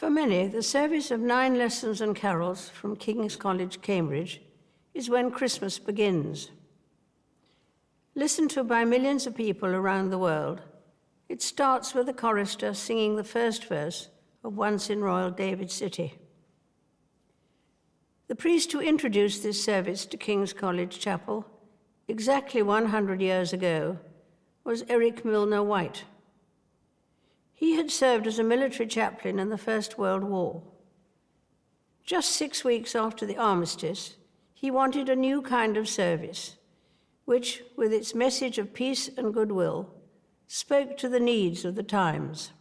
For many, the service of 9 lessons and carols from King's College, Cambridge, is when Christmas begins. Listened to by millions of people around the world, it starts with the chorister singing the first verse of Once in Royal David City. The priest who introduced this service to King's College Chapel exactly 100 years ago was Eric Milner White. He had served as a military chaplain in the First World War. Just 6 weeks after the armistice, he wanted a new kind of service, which, with its message of peace and goodwill, spoke to the needs of the times.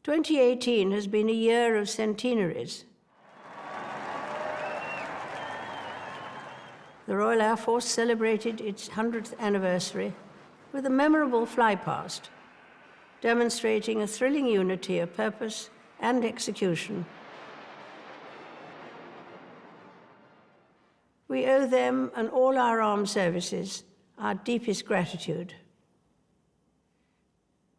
2018 has been a year of centenaries. The Royal Air Force celebrated its 100th anniversary with a memorable flypast, demonstrating a thrilling unity of purpose and execution. We owe them and all our armed services our deepest gratitude.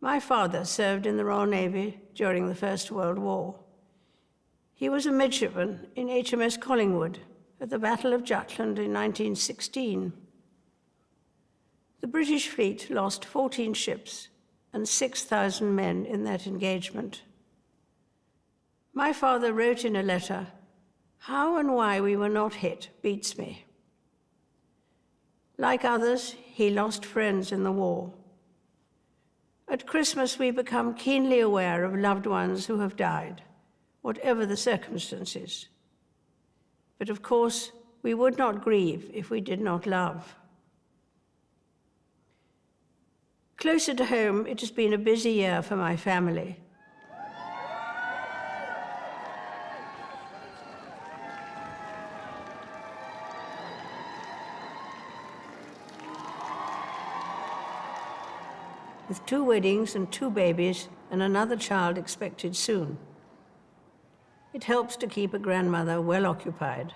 My father served in the Royal Navy during the First World War. He was a midshipman in HMS Collingwood at the Battle of Jutland in 1916. The British fleet lost 14 ships and 6,000 men in that engagement. My father wrote in a letter, "How and why we were not hit beats me." Like others, he lost friends in the war. At Christmas, we become keenly aware of loved ones who have died, whatever the circumstances. But of course, we would not grieve if we did not love. Closer to home, it has been a busy year for my family. With 2 weddings and 2 babies and another child expected soon. It helps to keep a grandmother well occupied.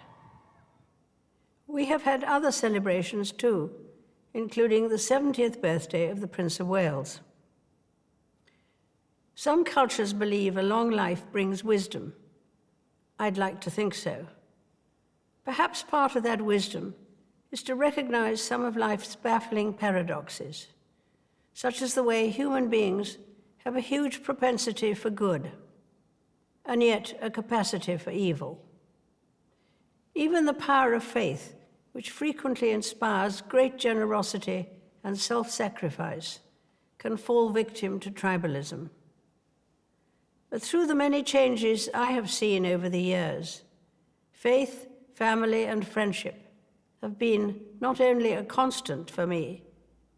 We have had other celebrations too, including the 70th birthday of the Prince of Wales. Some cultures believe a long life brings wisdom. I'd like to think so. Perhaps part of that wisdom is to recognize some of life's baffling paradoxes, such as the way human beings have a huge propensity for good, and yet a capacity for evil. Even the power of faith, which frequently inspires great generosity and self-sacrifice, can fall victim to tribalism. But through the many changes I have seen over the years, faith, family, and friendship have been not only a constant for me,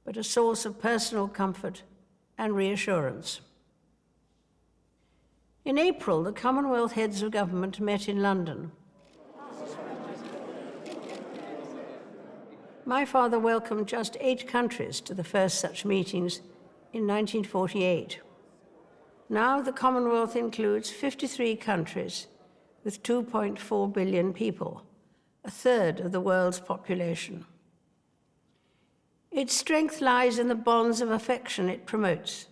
but a source of personal comfort and reassurance. In April, the Commonwealth heads of government met in London. My father welcomed just 8 countries to the first such meetings in 1948. Now the Commonwealth includes 53 countries with 2.4 billion people, a third of the world's population. Its strength lies in the bonds of affection it promotes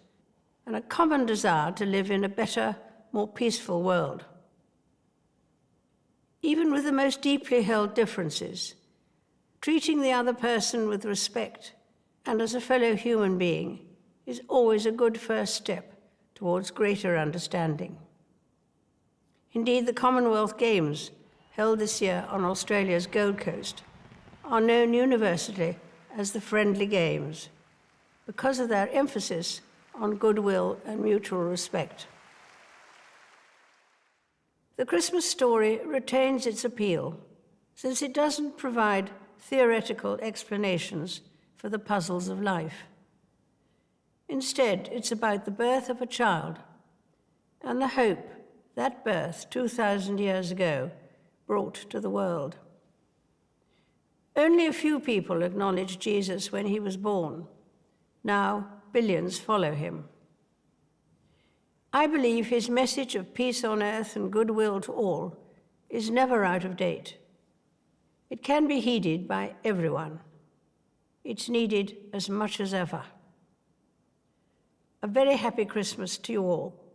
and a common desire to live in a better, more peaceful world. Even with the most deeply held differences, treating the other person with respect and as a fellow human being is always a good first step towards greater understanding. Indeed, the Commonwealth Games, held this year on Australia's Gold Coast, are known universally as the Friendly Games because of their emphasis on goodwill and mutual respect. The Christmas story retains its appeal since it doesn't provide theoretical explanations for the puzzles of life. Instead, it's about the birth of a child and the hope that birth 2,000 years ago brought to the world. Only a few people acknowledged Jesus when he was born. Now, billions follow him. I believe his message of peace on earth and goodwill to all is never out of date. It can be heeded by everyone. It's needed as much as ever. A very happy Christmas to you all.